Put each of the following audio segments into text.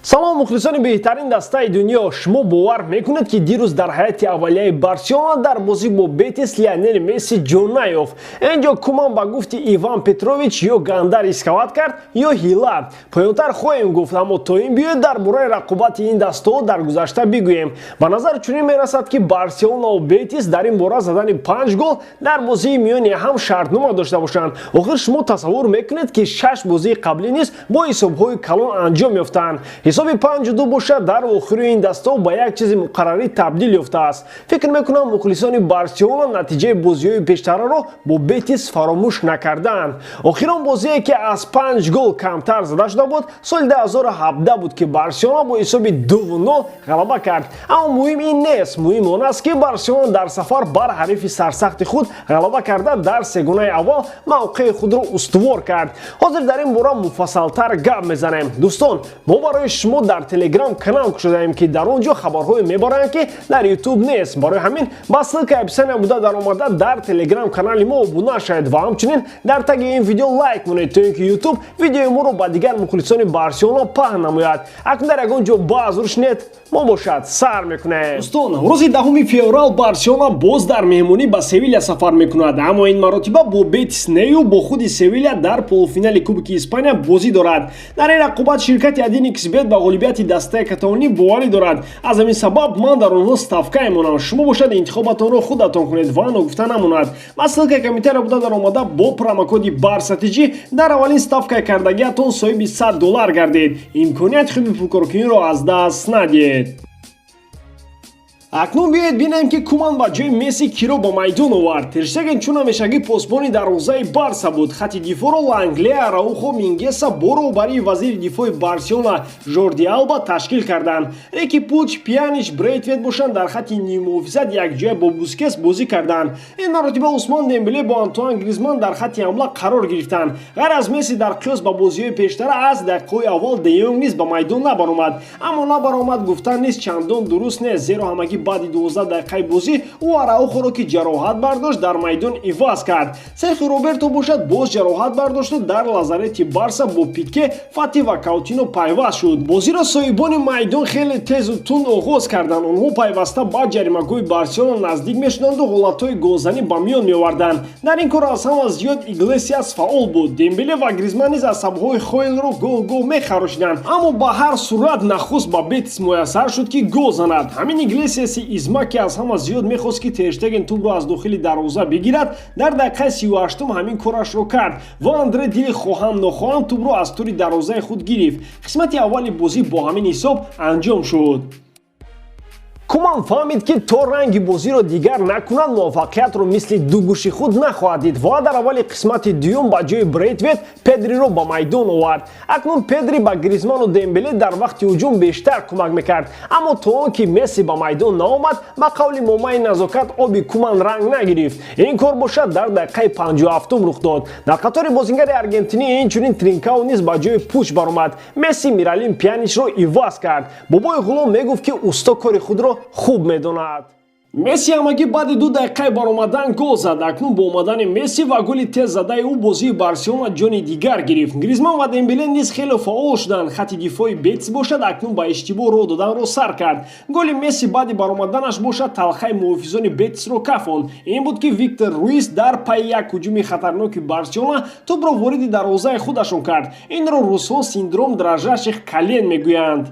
салом мухлисони беҳтарин дастаи дунё, шумо бовар мекунед ки дирӯз дар ҳайати аввалияи Барселона дар бозӣ бо Бетис Лионел Месси ҷон наёфт. Инҷо Куман ба гуфти Иван Петрович ё ганда рисковат кард ё ҳила. Поёнтар хоҳем гуфт, аммо то ин биёед дар бораи рақобати ин дастоҳо дар гузашта бигӯем. Ба назар чунин мерасад ки Барселона ва Бетис дар ин бора задани 5 гол дар бозии миёни ҳам шартнома дошта бошанд. Охир шумо тасаввур мекунед ки 6 бозии қаблӣ низ бо ҳисобҳои калон анҷом ёфтанд. ҳисоби 5-2 бошад, дар охири ин дастоҳо ба як чизи муқаррарӣ табдил ёфтааст. фикр мекунам мухлисони Барселона натиҷаи бозиҳои пештараро бо Бетис фаромӯш накарданд. охир он бозие ки аз 5 гол камтар зада шуда буд, соли 2017 буд ки Барселона бо ҳисоби 2-0 ғалаба кард. аммо муҳим ин нест, муҳим он аст ки Барселона дар сафар бар ҳарифи сарсахти худ ғалаба карда дар сегонаи аввал мавқеи худро устувор кард. ҳозир дар ин бора муфассалтар гап мезанем. дӯстон, мо барои шумо дар телеграм канал кушодаем ки дар он ҷо хабарҳое мебаранд ки дар ютуб нест. барои ҳамин ба ссилкаи описания буда даромада дар телеграм канали мо обуна шавед ва ҳамчунин дар таги ин видео лайк кунед, то ин ки ютуб видеои моро ба дигар мухлисони Барселона паҳн намояд. акнун дар ягон ҷо баъз рушнед мо бошад сар мекунем. дӯстон, рӯзи 10 феврал Барселона боз дар меҳмонӣ ба Севилия сафар мекунад, аммо ин маротиба бо Бетис нею бо худи Севилия дар полуфинали Кубоки Испания бозӣ дорад. дар ин рақобат ширкати Адини Ксбет ба ғолибияти дастаи каталонӣ боварӣ дорад. аз ҳамин сабаб ман дар онҳо ставка мемонам. шумо бошад интихобатонро худатон кунед ва ногуфта намонад. ба ссилкаи коментария буда даромада бо промокоди барсатиҷӣ дар аввалин ставкаи кардагиатон соҳиби $100 гардед. имконияти хуби пулкоркуниро аз даст надиҳед. акнун биёед бинем ки Куман ба ҷои Месси киро ба Майдон овард. Тер Штеген чун ҳамешагӣ посбони дарвозаи Барса буд. хати дифоъро Ланглея, Раухо, Мингеса бо роҳбарии вазири дифоъи Барселона Жорди Алба ташкил карданд. Рики Пуч, Пьянич, Брейтвейт бошанд дар хати ниммуҳофизат якҷоя бо Бускетс бозӣ карданд. ин маротиба Усмон Дембеле бо Антуан Гризман дар хати ҳамла қарор гирифтанд. ғайр аз Месси дар қиёс ба бозиҳои пештара аз дақиқаҳои аввал Де Йонг низ ба Майдон набаромад. аммо набаромад гуфтан низ чандон дуруст нест, зеро ҳамагӣ баъди 12 дақиқаи бозӣ ӯ Араухоро ки ҷароҳат бардошт дар майдон иваз кард. Серхио Роберто бошад боз ҷароҳат бардошту дар лазарети Барса бо Пике, Фати ва Каутино пайваст шуд. бозиро соҳибони майдон хеле тезу тунд оғоз карданд. онҳо пайваста ба ҷаримагоҳи Барселона наздик мешуданду ҳолатҳои голзанӣ ба миён меоварданд. дар ин кор аз ҳама зиёд Иглесиас фаъол буд. Дембеле ва Гризман низ асабҳои Хойлро гоҳ-гоҳ мехарошиданд, аммо ба ҳар сурат нахуст ба Бетис муяссар шуд ки гол занад. ҳамин Иглесиаси изма ки аз ҳама зиёд мехост ки Тер Штеген тӯбро аз дохили дарвоза бигирад, дар дақиқаи 38 ҳамин корашро кард ва Андре дили хоҳам нохоҳам тӯбро аз тури дарвозаи худ гирифт. қисмати аввали бозӣ бо ҳамин ҳисоб анҷом шуд. Куман фаҳмид ки то ранги бозиро дигар накунад, муваффақиятро мисли дугӯши худ нахоҳад дид ва дар аввали қисмати дуюм ба ҷои Брейтвейт Педриро ба майдон овард. акнун Педри ба Гризману Дембеле дар вақти ҳуҷум бештар кӯмак мекард, аммо то он ки Месси ба майдон наомад, ба қавли момаи назокат оби Куман ранг нагирифт. ин кор бошад дар дақиқаи 57 рух дод. дар қатори бозингари аргентинӣ инчунин Тринкау низ ба ҷои Пуч баромад. Месси Миралим Пьяничро иваз кард. бобои ғулом мегуфт ки усто кори худро хуб медонад. Месси ҳамагӣ баъди 2 дақиқаи баромадан гол зад. акнун бо омадани Месси ва голи тез задаи ӯ бозии Барселона ҷони дигар гирифт. Гризман ва Дембеле низ хеле фаъол шуданд. хати дифоъи Бетис бошад акнун ба иштибоҳ роҳ доданро сар кард. голи Месси баъди баромаданаш бошад талхаи муҳофизони Бетисро кафонд. ин буд ки Виктор Руис дар пайи як ҳуҷуми хатарноки Барселона тӯбро вориди дарвозаи худашон кард. инро рӯсҳо синдром дражаши кален мегӯянд.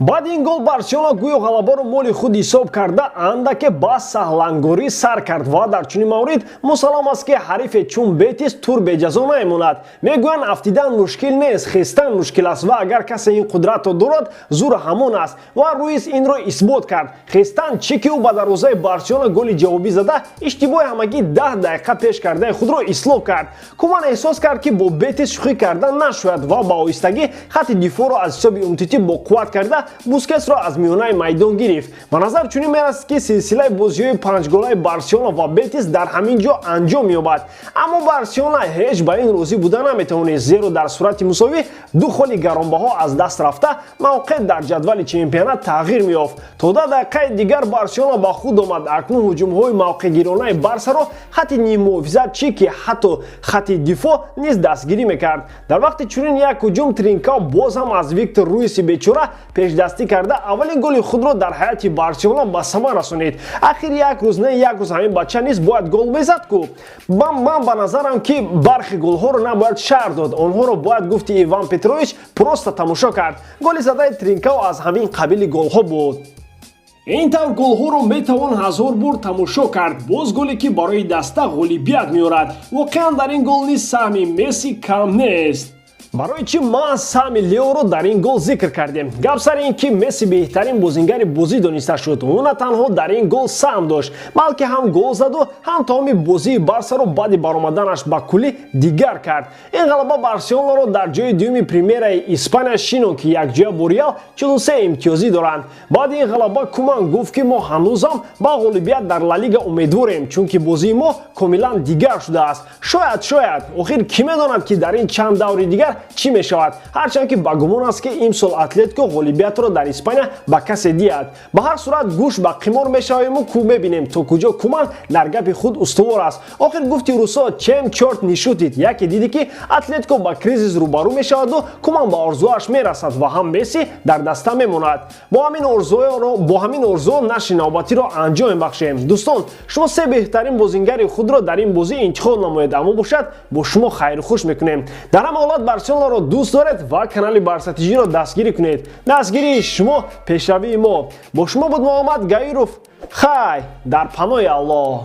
баъди ин гол Барселона гӯё ғалабаро моли худ ҳисоб карда андаке ба саҳлангорӣ сар кард ва дар чунин маврид мусаллам аст ки ҳарифе чун Бетис тур беҷазо намемонад. мегӯянд афтидан мушкил нест, хестан мушкил аст ва агар касе ин қудратро дорад зур ҳамон аст ва Руис инро исбот кард. хестан чӣ ки ӯ ба дарвозаи Барселона голи ҷавобӣ зада иштибоҳи ҳамагӣ 10 дақиқа пеш кардаи худро ислоҳ кард. Куман эҳсос кард ки бо Бетис шӯхӣ кардан нашояд ва ба оҳистагӣ хати дифоъро аз ҳисоби Умтити боқувват карда Бускетсро аз миёнаи майдон гирифт. Ба назар чунин мерасад ки силсилаи бозиҳои панҷголаи Барселона ва Бетис дар ҳамин ҷо анҷом ёбад. Аммо Барселона ҳеҷ ба ин розӣ буда наметавонист, зеро дар сурати мусовӣ ду холи гаронбаҳо аз даст рафта мавқеъ дар ҷадвали чемпионат тағйир меёфт. То да дақиқаи дигар Барселона ба худ омад. Акнун ҳуҷумҳои мавқеъгиронаи Барсаро хатти ниммуҳофизат чӣ ки ҳатто хатти дифоъ низ дастгирӣ мекард. Дар вақти чунин як ҳуҷум Тринкао боз ҳам аз Виктор Руиси бечора пешдастӣ карда аввалин голи худро дар ҳаёти Барселона ба самар расонид. Ахир як рӯз не як рӯз ҳамин бача низ бояд гол мезад ку. Ман ба назарам ки бархи голҳоро набояд шаҳр дод, онҳоро бояд гуфти Иван Петрович просто тамошо кард. Голи задаи Тринкао аз ҳамин қабили голҳо буд. ин тавр голҳоро метавон ҳазор бор тамошо кард. Боз голе ки барои даста ғолибият меорад. Воқеан дар ин гол низ саҳми Месси кам нест. барои чӣ ма саҳми Леоро дар ин гол зикр кардем? Гап сари ин ки Месси беҳтарин бозингари бозӣ дониста шуд. Ӯ на танҳо дар ин гол саҳм дошт, балки ҳам гол заду ҳам тамоми бозии Барсаро баъди баромаданаш ба куллӣ дигар кард. Ин ғалаба Барселонаро дар ҷои дуюми премияраи Испания шинон ки якҷоя бо Реал 43 имтиёзӣ доранд. Баъди ин ғалаба Куман гуфт ки мо ҳанӯзам ба ғолибият дар Ла Лига умедворем, чунки бозии мо комилан дигар шудааст. Шояд охир кӣ медонад ки дар ин чанд даври дигар чӣ мешавад, ҳарчанд ки ба гумон аст ки имсол Атлетико ғолибиятро дар Испания ба касе диҳад. Ба ҳар сурат гӯш ба қимор мешавему ку мебинем то куҷо Куман дар гапи худ устувор аст. охир гуфти русо чем чорт нишутид, яке диди ки Атлетико ба кризис рӯбарӯ мешаваду Куман ба орзуаш мерасад ва ҳам Месси дар даста мемонад. Бо ҳамин орзуо нашри навбатиро анҷом мебахшем. Дӯстон, шумо се беҳтарин бозингари худро дар ин бозӣ интихоб намоед, аммо бошад бо шумо хайру хуш мекунем. Дар ҳама ҳолат Барселонаро дӯст доред ва канали Барсатиҷиро дастгирӣ кунед. Дастгирии шумо пешравии мо. Бо шумо буд Муҳаммад Гаиров. Хай дар паноҳи Аллоҳ.